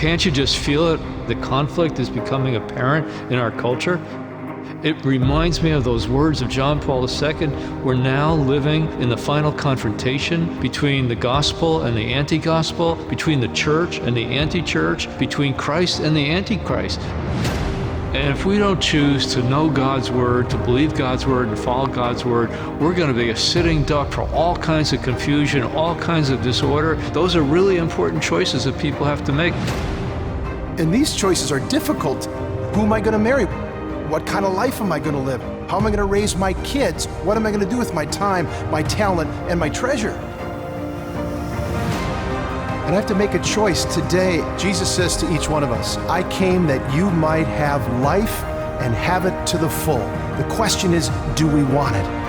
Can't you just feel it? The conflict is becoming apparent in our culture. It reminds me of those words of John Paul II. We're now living in the final confrontation between the gospel and the anti-gospel, between the church and the anti-church, between Christ and the antichrist. And if we don't choose to know God's word, to believe God's word, and follow God's word, we're going to be a sitting duck for all kinds of confusion, all kinds of disorder. Those are really important choices that people have to make. And these choices are difficult. Who am I going to marry? What kind of life am I going to live? How am I going to raise my kids? What am I going to do with my time, my talent, and my treasure? And I have to make a choice today. Jesus says to each one of us, I came that you might have life and have it to the full. The question is, do we want it?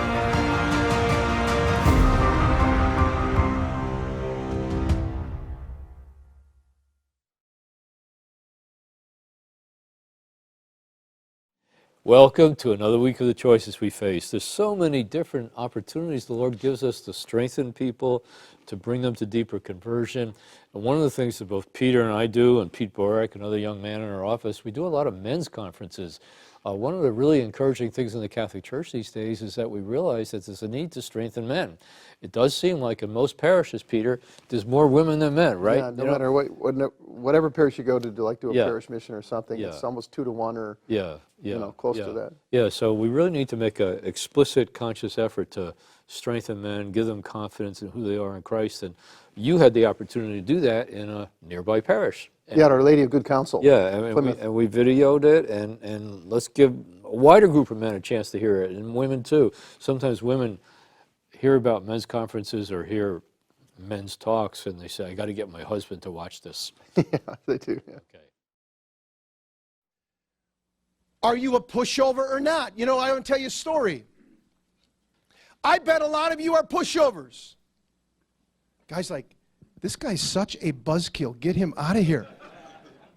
Welcome to another week of the choices we face. There's so many different opportunities the Lord gives us to strengthen people, to bring them to deeper conversion. And one of the things that both Peter and I do, and Pete Borek, another young man in our office, we do a lot of men's conferences. One of the really encouraging things in the Catholic Church these days is that we realize that there's a need to strengthen men. It does seem like in most parishes, Peter, there's more women than men, right? Yeah, no matter whatever parish you go to, do a parish mission or something, it's almost 2 to 1 or close to that. Yeah, so we really need to make an explicit, conscious effort to strengthen men, give them confidence in who they are in Christ. And you had the opportunity to do that in a nearby parish. And Our Lady of Good Counsel. Yeah, and we videoed it, and let's give a wider group of men a chance to hear it, and women too. Sometimes women hear about men's conferences or hear men's talks, and they say, I got to get my husband to watch this. Yeah, they do. Yeah. Okay. Are you a pushover or not? You know, I want to tell you a story. I bet a lot of you are pushovers. Guys like, this guy's such a buzzkill. Get him out of here.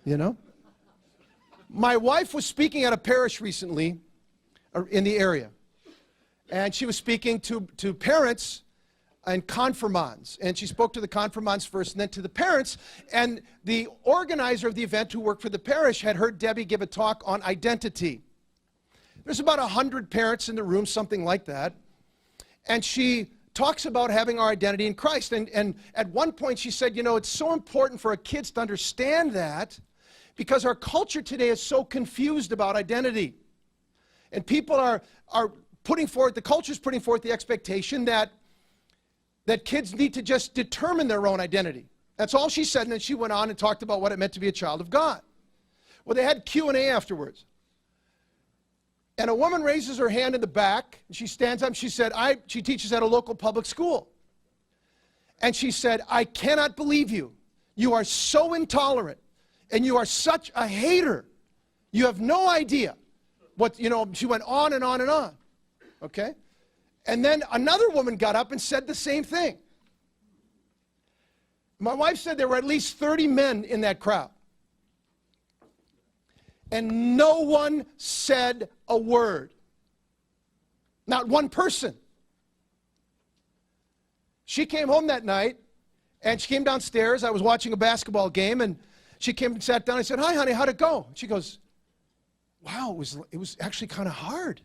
You know? My wife was speaking at a parish recently in the area. And she was speaking to parents and confirmands. And she spoke to the confirmands first and then to the parents. And the organizer of the event who worked for the parish had heard Debbie give a talk on identity. There's about 100 parents in the room, something like that. And she talks about having our identity in Christ. And at one point she said, you know, it's so important for our kids to understand that because our culture today is so confused about identity. And people are putting forth, the culture's putting forth the expectation that kids need to just determine their own identity. That's all she said, and then she went on and talked about what it meant to be a child of God. Well, they had Q&A afterwards. And a woman raises her hand in the back, and she stands up, and she said, she teaches at a local public school. And she said, I cannot believe you. You are so intolerant, and you are such a hater. You have no idea what, you know, she went on and on and on, okay? And then another woman got up and said the same thing. My wife said there were at least 30 men in that crowd. And no one said a word. Not one person. She came home that night, and she came downstairs. I was watching a basketball game, and she came and sat down. I said, hi, honey, how'd it go? She goes, wow, it was actually kind of hard.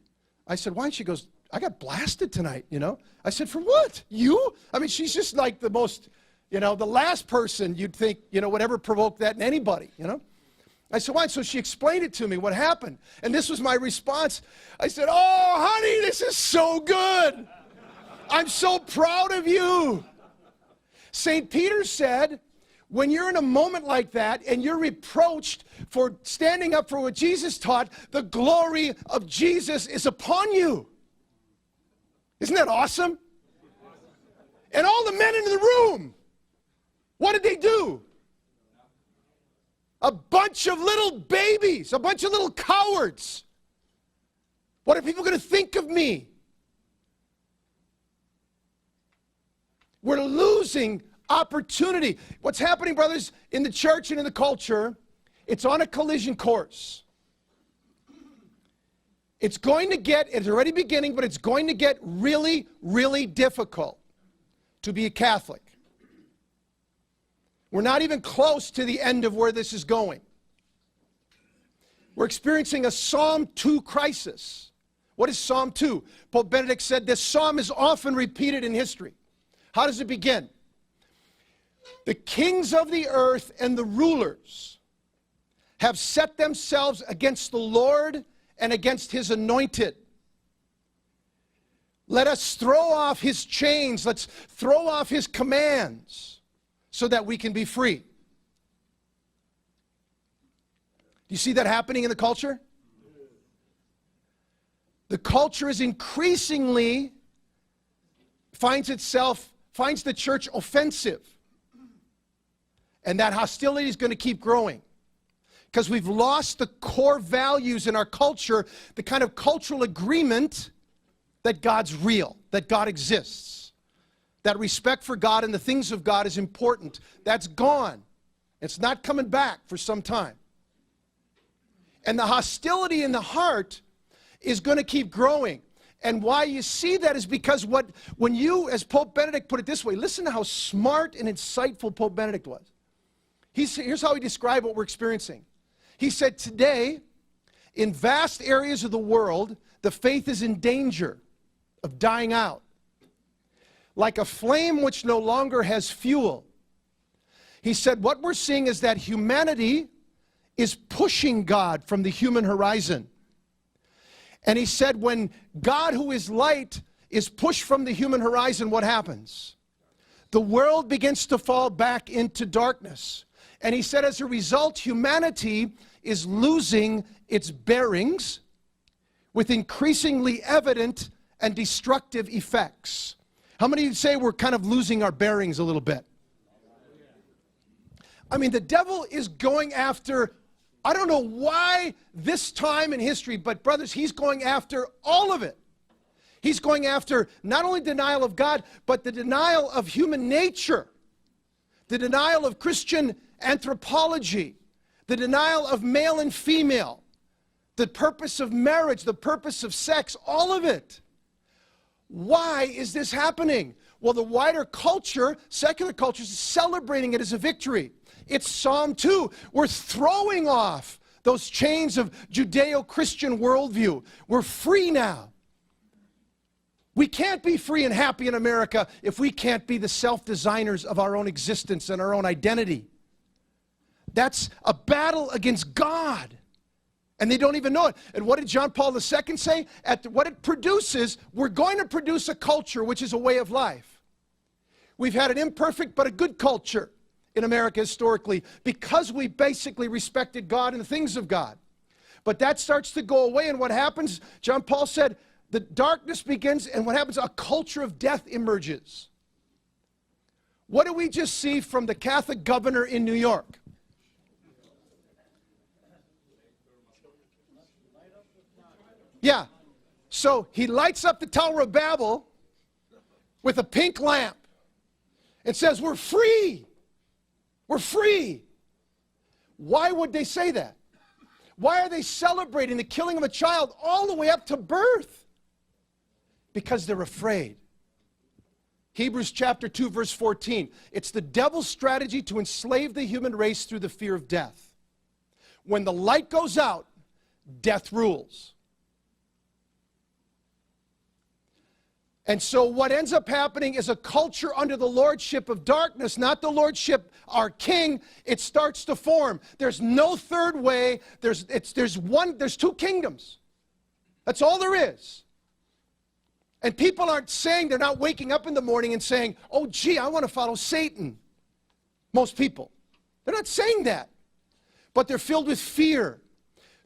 I said, why? And she goes, I got blasted tonight, you know. I said, for what? You? I mean, she's just like the most, you know, the last person you'd think, you know, would ever provoke that in anybody, you know. I said, why? So she explained it to me, what happened. And this was my response. I said, oh, honey, this is so good. I'm so proud of you. St. Peter said, when you're in a moment like that and you're reproached for standing up for what Jesus taught, the glory of Jesus is upon you. Isn't that awesome? And all the men in the room, what did they do? A bunch of little babies, a bunch of little cowards. What are people going to think of me? We're losing opportunity. What's happening, brothers, in the church and in the culture, it's on a collision course. It's already beginning, but it's going to get really, really difficult to be a Catholic. We're not even close to the end of where this is going. We're experiencing a Psalm 2 crisis. What is Psalm 2? Pope Benedict said this psalm is often repeated in history. How does it begin? The kings of the earth and the rulers have set themselves against the Lord and against his anointed. Let us throw off his chains. Let's throw off his commands so that we can be free. Do you see that happening in the culture? The culture is increasingly finds the church offensive. And that hostility is going to keep growing. Because we've lost the core values in our culture, the kind of cultural agreement that God's real, that God exists, that respect for God and the things of God is important. That's gone. It's not coming back for some time. And the hostility in the heart is going to keep growing. And why you see that is because when you, as Pope Benedict put it this way, listen to how smart and insightful Pope Benedict was. Here's how he described what we're experiencing. He said, today, in vast areas of the world, the faith is in danger of dying out. Like a flame which no longer has fuel. He said, what we're seeing is that humanity is pushing God from the human horizon. And he said, when God, who is light, is pushed from the human horizon, what happens? The world begins to fall back into darkness. And he said, as a result, humanity is losing its bearings with increasingly evident and destructive effects. How many of you say we're kind of losing our bearings a little bit? I mean, the devil is going after, I don't know why this time in history, but brothers, he's going after all of it. He's going after not only denial of God, but the denial of human nature, the denial of Christian anthropology, the denial of male and female, the purpose of marriage, the purpose of sex, all of it. Why is this happening? Well, the wider culture, secular culture, is celebrating it as a victory. It's Psalm 2. We're throwing off those chains of Judeo-Christian worldview. We're free now. We can't be free and happy in America if we can't be the self-designers of our own existence and our own identity. That's a battle against God. And they don't even know it. And what did John Paul II say? What it produces, we're going to produce a culture which is a way of life. We've had an imperfect but a good culture in America historically because we basically respected God and the things of God. But that starts to go away, and what happens, John Paul said, the darkness begins, and what happens, a culture of death emerges. What do we just see from the Catholic governor in New York? Yeah, so he lights up the Tower of Babel with a pink lamp and says, we're free. We're free. Why would they say that? Why are they celebrating the killing of a child all the way up to birth? Because they're afraid. Hebrews chapter 2, verse 14. It's the devil's strategy to enslave the human race through the fear of death. When the light goes out, death rules. And so what ends up happening is a culture under the lordship of darkness, not the lordship, our king. It starts to form. There's no third way. There's two kingdoms. That's all there is. And people aren't saying, they're not waking up in the morning and saying, oh, gee, I want to follow Satan. Most people. They're not saying that. But they're filled with fear.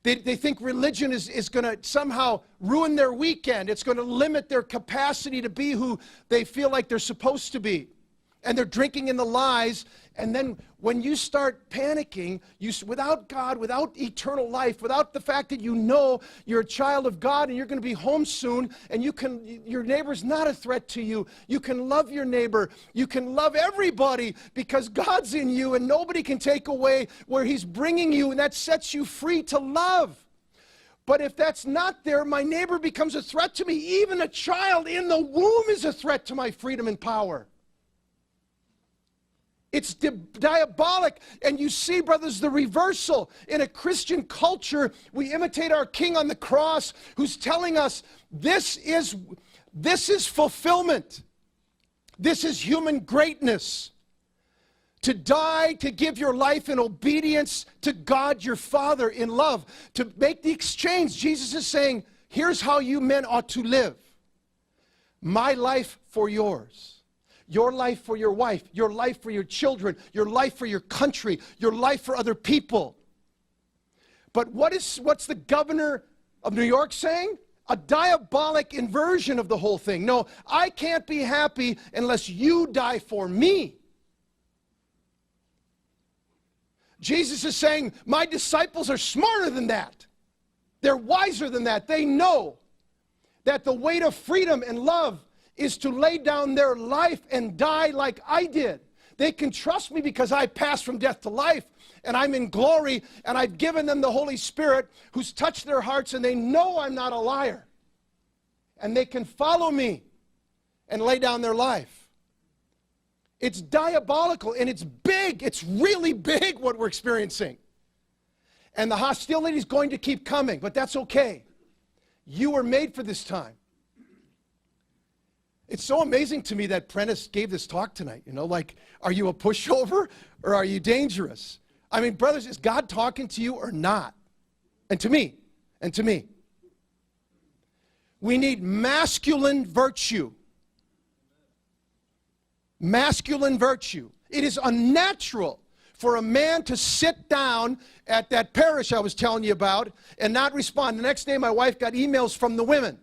They think religion is going to somehow ruin their weekend. It's going to limit their capacity to be who they feel like they're supposed to be. And they're drinking in the lies. And then when you start panicking, without God, without eternal life, without the fact that you know you're a child of God and you're going to be home soon, and your neighbor's not a threat to you. You can love your neighbor. You can love everybody because God's in you and nobody can take away where he's bringing you, and that sets you free to love. But if that's not there, my neighbor becomes a threat to me. Even a child in the womb is a threat to my freedom and power. It's diabolic. And you see, brothers, the reversal. In a Christian culture, we imitate our King on the cross who's telling us this is fulfillment. This is human greatness. To die, to give your life in obedience to God your Father in love. To make the exchange. Jesus is saying, here's how you men ought to live. My life for yours. Your life for your wife. Your life for your children. Your life for your country. Your life for other people. But what's the governor of New York saying? A diabolic inversion of the whole thing. No, I can't be happy unless you die for me. Jesus is saying, my disciples are smarter than that. They're wiser than that. They know that the way to freedom and love is to lay down their life and die like I did. They can trust me because I passed from death to life, and I'm in glory, and I've given them the Holy Spirit who's touched their hearts, and they know I'm not a liar. And they can follow me and lay down their life. It's diabolical, and it's big. It's really big what we're experiencing. And the hostility is going to keep coming, but that's okay. You were made for this time. It's so amazing to me that Prentice gave this talk tonight. You know, like, are you a pushover or are you dangerous? I mean, brothers, is God talking to you or not? And to me, we need masculine virtue. Masculine virtue. It is unnatural for a man to sit down at that parish I was telling you about and not respond. The next day, my wife got emails from the women.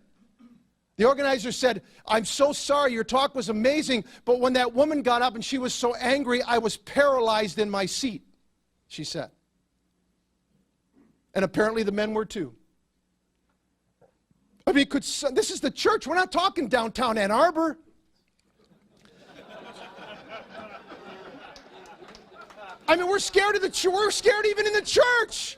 The organizer said, I'm so sorry, your talk was amazing, but when that woman got up and she was so angry, I was paralyzed in my seat, she said. And apparently the men were too. I mean, this is the church. We're not talking downtown Ann Arbor. I mean, we're scared of the church. We're scared even in the church.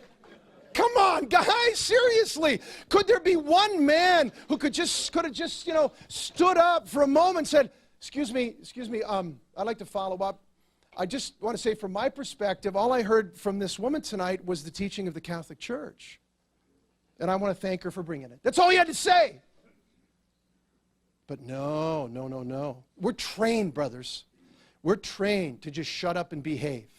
Come on, guys, seriously. Could there be one man who could have just, stood up for a moment and said, excuse me, I'd like to follow up. I just want to say from my perspective, all I heard from this woman tonight was the teaching of the Catholic Church. And I want to thank her for bringing it. That's all he had to say. But no. We're trained, brothers. We're trained to just shut up and behave.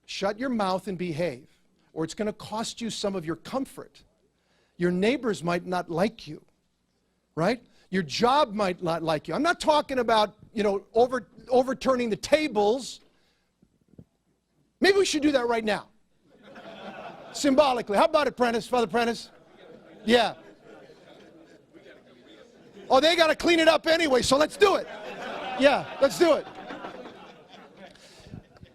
Shut your mouth and behave, or it's going to cost you some of your comfort. Your neighbors might not like you, right? Your job might not like you. I'm not talking about, overturning the tables. Maybe we should do that right now. Symbolically. How about it, Father Prentice? Yeah. Oh, they got to clean it up anyway, so let's do it. Yeah, let's do it.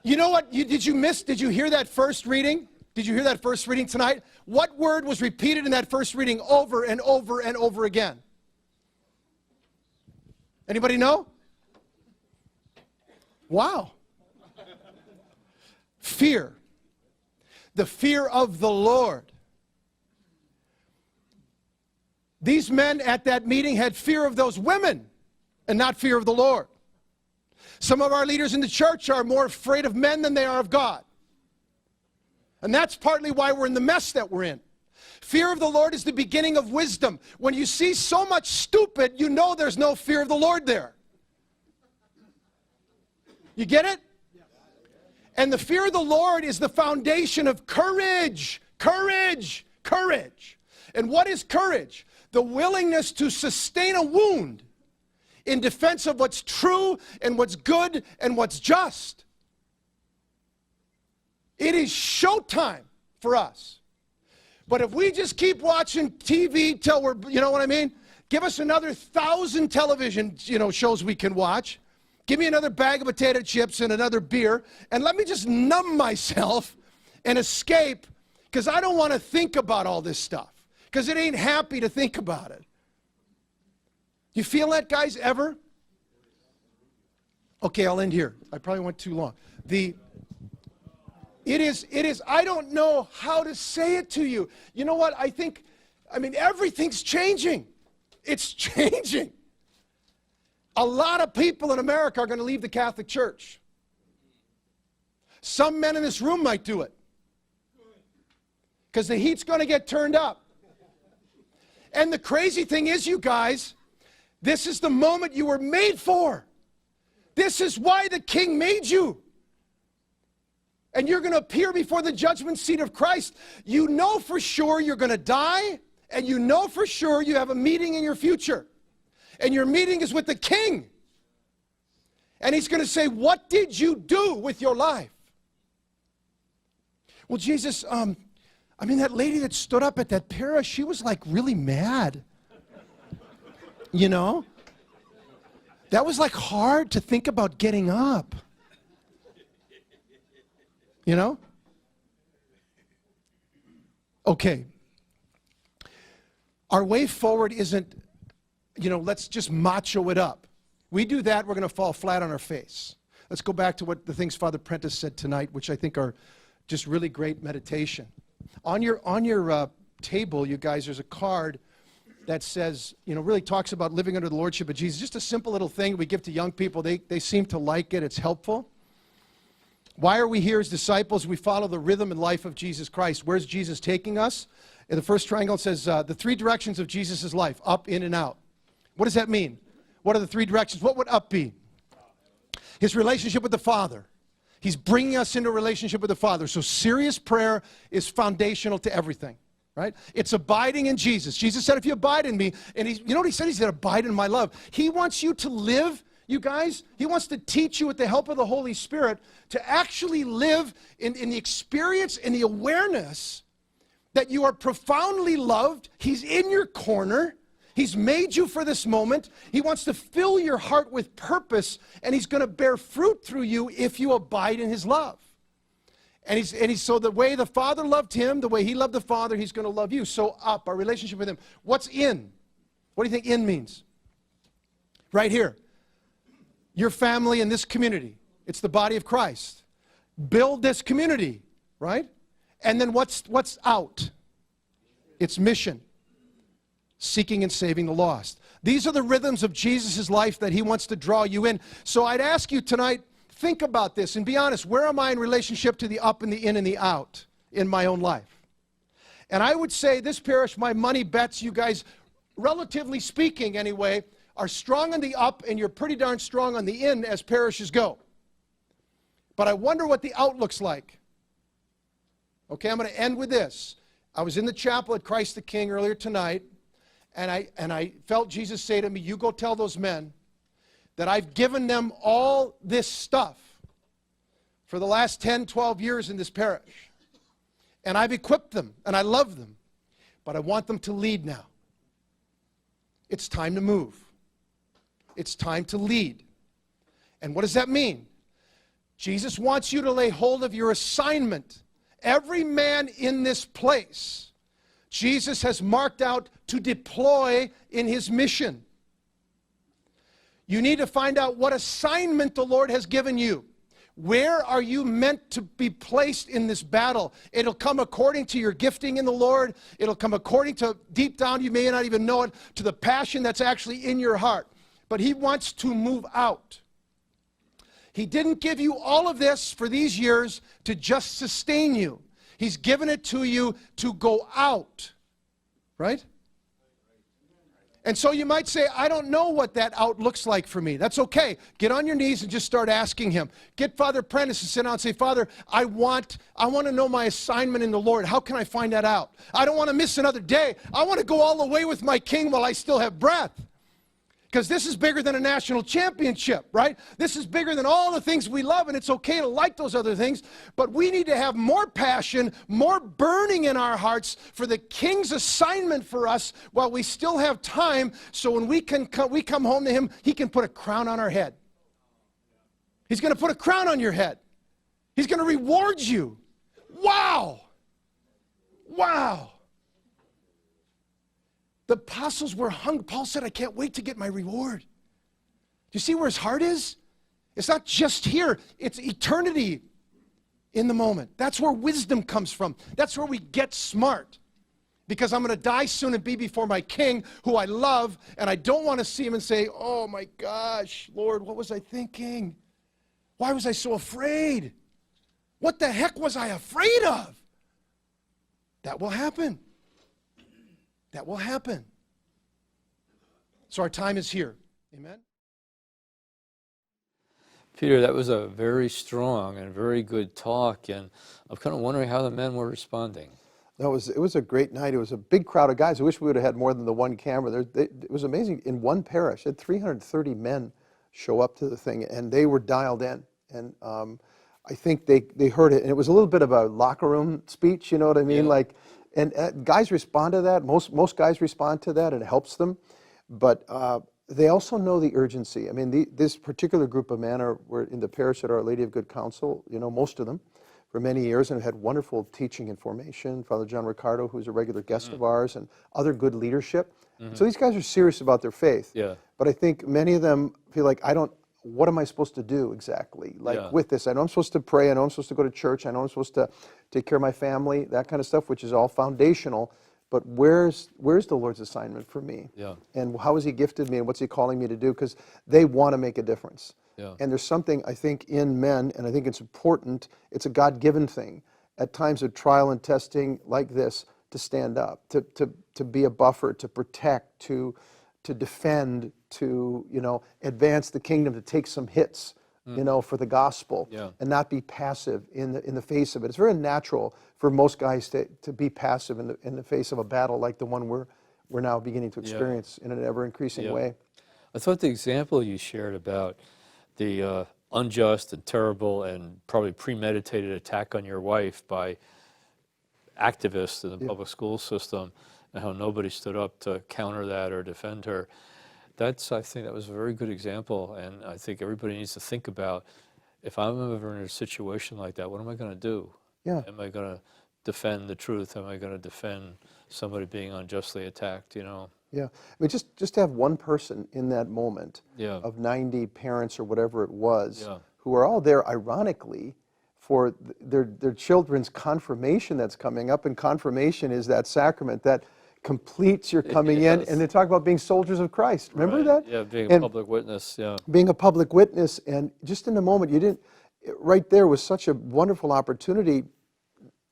You know what? Did you hear that first reading? Did you hear that first reading tonight? What word was repeated in that first reading over and over and over again? Anybody know? Wow. Fear. The fear of the Lord. These men at that meeting had fear of those women and not fear of the Lord. Some of our leaders in the church are more afraid of men than they are of God. And that's partly why we're in the mess that we're in. Fear of the Lord is the beginning of wisdom. When you see so much stupid, you know there's no fear of the Lord there. You get it? And the fear of the Lord is the foundation of courage. Courage. Courage. And what is courage? The willingness to sustain a wound in defense of what's true and what's good and what's just. It is showtime for us. But if we just keep watching TV till we're, you know what I mean? Give us another 1,000 television, shows we can watch. Give me another bag of potato chips and another beer, and let me just numb myself and escape, because I don't want to think about all this stuff, because it ain't happy to think about it. You feel that, guys, ever? Okay, I'll end here. I probably went too long. It is, I don't know how to say it to you. You know what? Everything's changing. It's changing. A lot of people in America are going to leave the Catholic Church. Some men in this room might do it. Because the heat's going to get turned up. And the crazy thing is, you guys, this is the moment you were made for. This is why the King made you. And you're going to appear before the judgment seat of Christ. You know for sure you're going to die, and you know for sure you have a meeting in your future. And your meeting is with the King. And he's going to say, what did you do with your life? Well, Jesus, that lady that stood up at that para, she was like really mad. You know? That was like hard to think about getting up. You know? Okay. Our way forward isn't, let's just macho it up. We do that, we're going to fall flat on our face. Let's go back to what the things Father Prentice said tonight, which I think are just really great meditation. On your table, you guys, there's a card that says, really talks about living under the Lordship of Jesus. Just a simple little thing we give to young people. They seem to like it. It's helpful. Why are we here as disciples? We follow the rhythm and life of Jesus Christ. Where's Jesus taking us? In the first triangle, it says the three directions of Jesus' life, up, in, and out. What does that mean? What are the three directions? What would up be? His relationship with the Father. He's bringing us into a relationship with the Father. So serious prayer is foundational to everything, right? It's abiding in Jesus. Jesus said, if you abide in me, and you know what he said? He said, abide in my love. He wants you to live, you guys, he wants to teach you with the help of the Holy Spirit to actually live in the experience and the awareness that you are profoundly loved. He's in your corner. He's made you for this moment. He wants to fill your heart with purpose, and he's going to bear fruit through you if you abide in his love. And he's so the way the Father loved him, the way he loved the Father, he's going to love you. So up, our relationship with him. What's in? What do you think in means? Right here. Your family and this community. It's the body of Christ. Build this community, right? And then what's out? It's mission. Seeking and saving the lost. These are the rhythms of Jesus' life that he wants to draw you in. So I'd ask you tonight, think about this and be honest. Where am I in relationship to the up and the in and the out in my own life? And I would say this parish, my money bets, you guys, relatively speaking anyway, are strong on the up and you're pretty darn strong on the in as parishes go. But I wonder what the out looks like. Okay, I'm going to end with this. I was in the chapel at Christ the King earlier tonight, and I felt Jesus say to me, you go tell those men that I've given them all this stuff for the last 10, 12 years in this parish. And I've equipped them, and I love them, but I want them to lead now. It's time to move. It's time to lead. And what does that mean? Jesus wants you to lay hold of your assignment. Every man in this place, Jesus has marked out to deploy in his mission. You need to find out what assignment the Lord has given you. Where are you meant to be placed in this battle? It'll come according to your gifting in the Lord. It'll come according to, deep down, you may not even know it, to the passion that's actually in your heart. But he wants to move out. He didn't give you all of this for these years to just sustain you. He's given it to you to go out, right? And so you might say, I don't know what that out looks like for me. That's okay. Get on your knees and just start asking him. Get Father Prentice to sit down and say, Father, I want to know my assignment in the Lord. How can I find that out? I don't want to miss another day. I want to go all the way with my King while I still have breath. Because this is bigger than a national championship, right? This is bigger than all the things we love, and it's okay to like those other things, but we need to have more passion, more burning in our hearts for the King's assignment for us while we still have time, so when we come home to him, he can put a crown on our head. He's going to put a crown on your head. He's going to reward you. Wow! Wow! The apostles were hungry. Paul said, I can't wait to get my reward. Do you see where his heart is? It's not just here. It's eternity in the moment. That's where wisdom comes from. That's where we get smart. Because I'm going to die soon and be before my King, who I love, and I don't want to see him and say, oh my gosh, Lord, what was I thinking? Why was I so afraid? What the heck was I afraid of? That will happen. That will happen. So our time is here. Amen? Peter, that was a very strong and very good talk, and I'm kind of wondering how the men were responding. No, it was a great night. It was a big crowd of guys. I wish we would have had more than the one camera. It was amazing. In one parish, had 330 men show up to the thing, and they were dialed in. And I think they heard it, and it was a little bit of a locker room speech. You know what I mean? Yeah. Like, and guys respond to that. Most guys respond to that, and it helps them. But they also know the urgency. I mean, this particular group of men were in the parish at Our Lady of Good Counsel. You know, most of them, for many years, and had wonderful teaching and formation. Father John Ricardo, who's a regular guest of ours, and other good leadership. So these guys are serious about their faith. Yeah. But I think many of them feel like, what am I supposed to do exactly? Like with this, I know I'm supposed to pray, I know I'm supposed to go to church, I know I'm supposed to take care of my family, that kind of stuff, which is all foundational. But where's the Lord's assignment for me? Yeah. And how has He gifted me, and what's He calling me to do? Because they want to make a difference. Yeah. And there's something, I think, in men, and I think it's important, it's a God-given thing, at times of trial and testing like this, to stand up, to be a buffer, to protect, to defend, to advance the kingdom, to take some hits, for the gospel, and not be passive in the face of it. It's very natural for most guys to be passive in the face of a battle like the one we're now beginning to experience in an ever-increasing way. I thought the example you shared about the unjust and terrible and probably premeditated attack on your wife by activists in the public school system, and how nobody stood up to counter that or defend her. I think that was a very good example, and I think everybody needs to think about, if I'm ever in a situation like that, what am I going to do? Yeah. Am I going to defend the truth? Am I going to defend somebody being unjustly attacked, Yeah, I mean, just to have one person in that moment Yeah. of 90 parents or whatever it was, Yeah. who are all there, ironically, for their children's confirmation that's coming up, and confirmation is that sacrament that completes your coming in, and they talk about being soldiers of Christ. Remember that? Yeah, being a public witness, Being a public witness, and just in the moment, right there was such a wonderful opportunity.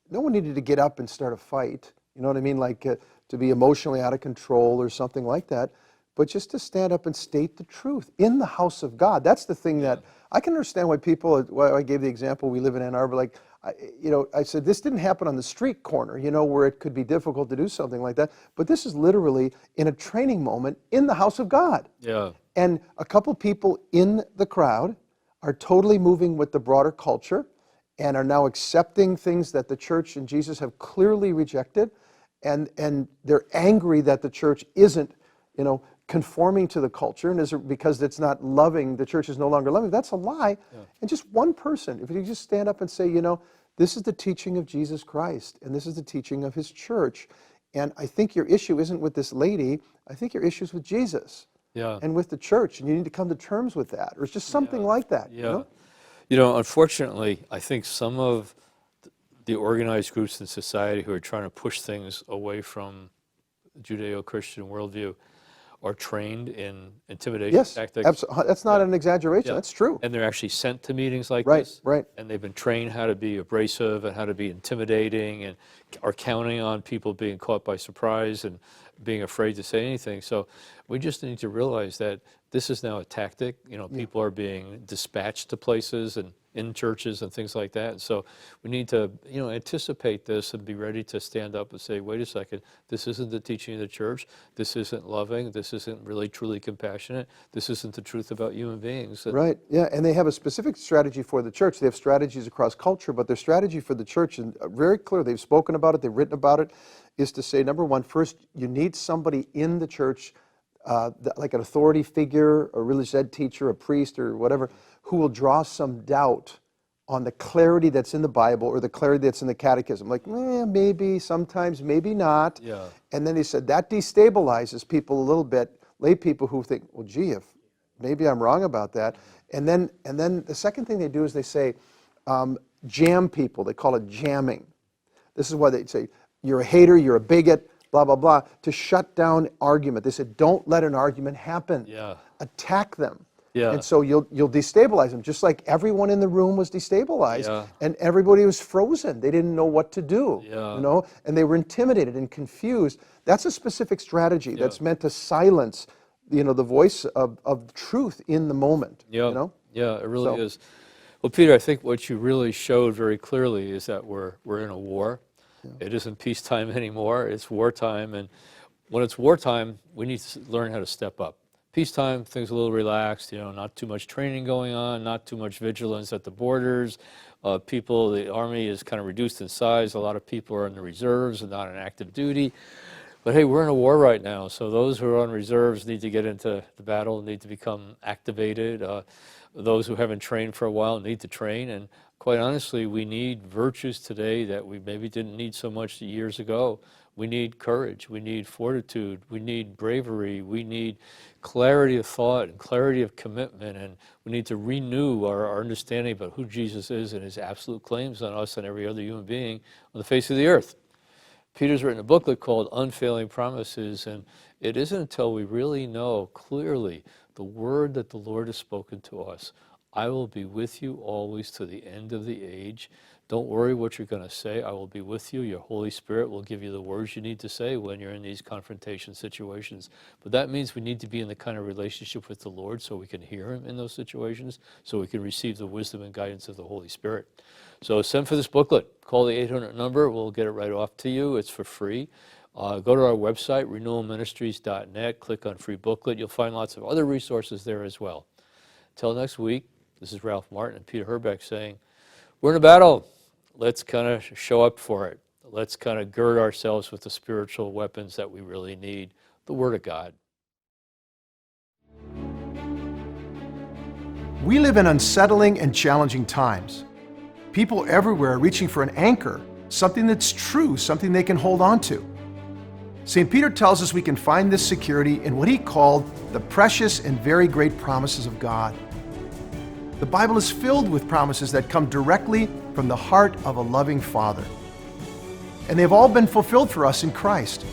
No one needed to get up and start a fight, you know what I mean, like to be emotionally out of control or something like that, but just to stand up and state the truth in the house of God. That's the thing that I can understand why I gave the example, we live in Ann Arbor, like, I said, this didn't happen on the street corner, where it could be difficult to do something like that, but this is literally in a training moment in the house of God. Yeah. And a couple people in the crowd are totally moving with the broader culture and are now accepting things that the church and Jesus have clearly rejected, and they're angry that the church isn't, conforming to the culture, and because it's not loving, the church is no longer loving. That's a lie. And just one person, if you just stand up and say, this is the teaching of Jesus Christ, and this is the teaching of His church, and I think your issue isn't with this lady, I think your issue is with Jesus and with the church, and you need to come to terms with that, or it's just something like that. Unfortunately, I think some of the organized groups in society who are trying to push things away from Judeo-Christian worldview are trained in intimidation tactics. Absolutely. That's not an exaggeration. That's true. And they're actually sent to meetings like this. Right. And they've been trained how to be abrasive and how to be intimidating, and are counting on people being caught by surprise and being afraid to say anything. So we just need to realize that this is now a tactic. People are being dispatched to places and in churches and things like that. So we need to, anticipate this and be ready to stand up and say, wait a second, this isn't the teaching of the church. This isn't loving. This isn't really truly compassionate. This isn't the truth about human beings. Right, yeah, and they have a specific strategy for the church. They have strategies across culture, but their strategy for the church is very clear. They've spoken about it, they've written about it, is to say, number one, first, you need somebody in the church, like an authority figure, a religious ed teacher, a priest, or whatever, who will draw some doubt on the clarity that's in the Bible or the clarity that's in the catechism. Like, maybe, sometimes, maybe not. Yeah. And then they said that destabilizes people a little bit, lay people who think, well, gee, if maybe I'm wrong about that. And then the second thing they do is they say, jam people. They call it jamming. This is why they say, you're a hater, you're a bigot, blah, blah, blah, to shut down argument. They said, don't let an argument happen. Yeah. Attack them. Yeah. And so you'll destabilize them, just like everyone in the room was destabilized, Yeah. and everybody was frozen. They didn't know what to do, Yeah. you know, and they were intimidated and confused. That's a specific strategy that's meant to silence, you know, the voice of truth in the moment. Yeah. You know? Yeah, it really So- is. Well, Peter, I think what you really showed very clearly is that we're in a war. It isn't peacetime anymore. It's wartime, and when it's wartime, we need to learn how to step up. Peacetime, things a little relaxed, you know, not too much training going on, not too much vigilance at the borders. The Army is kind of reduced in size. A lot of people are in the reserves and not in active duty. But hey, we're in a war right now, so those who are on reserves need to get into the battle, need to become activated. Those who haven't trained for a while need to train, and quite honestly, we need virtues today that we maybe didn't need so much years ago. We need courage, we need fortitude, we need bravery, we need clarity of thought and clarity of commitment, and we need to renew our understanding about who Jesus is and his absolute claims on us and every other human being on the face of the earth. Peter's written a booklet called Unfailing Promises, and it isn't until we really know clearly the word that the Lord has spoken to us. I will be with you always to the end of the age. Don't worry what you're going to say. I will be with you. Your Holy Spirit will give you the words you need to say when you're in these confrontation situations. But that means we need to be in the kind of relationship with the Lord so we can hear him in those situations, so we can receive the wisdom and guidance of the Holy Spirit. So send for this booklet. Call the 800 number. We'll get it right off to you. It's for free. Go to our website, renewalministries.net. Click on free booklet. You'll find lots of other resources there as well. Till next week, this is Ralph Martin and Peter Herbeck saying, we're in a battle. Let's kind of show up for it. Let's kind of gird ourselves with the spiritual weapons that we really need, the Word of God. We live in unsettling and challenging times. People everywhere are reaching for an anchor, something that's true, something they can hold on to. St. Peter tells us we can find this security in what he called the precious and very great promises of God. The Bible is filled with promises that come directly from the heart of a loving Father. And they've all been fulfilled for us in Christ.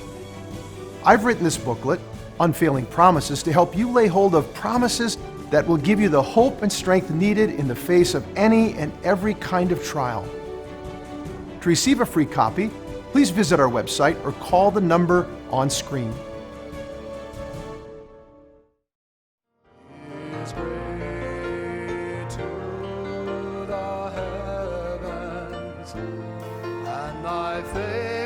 I've written this booklet, Unfailing Promises, to help you lay hold of promises that will give you the hope and strength needed in the face of any and every kind of trial. To receive a free copy, please visit our website or call the number on screen. Is great to the heavens, and thy faith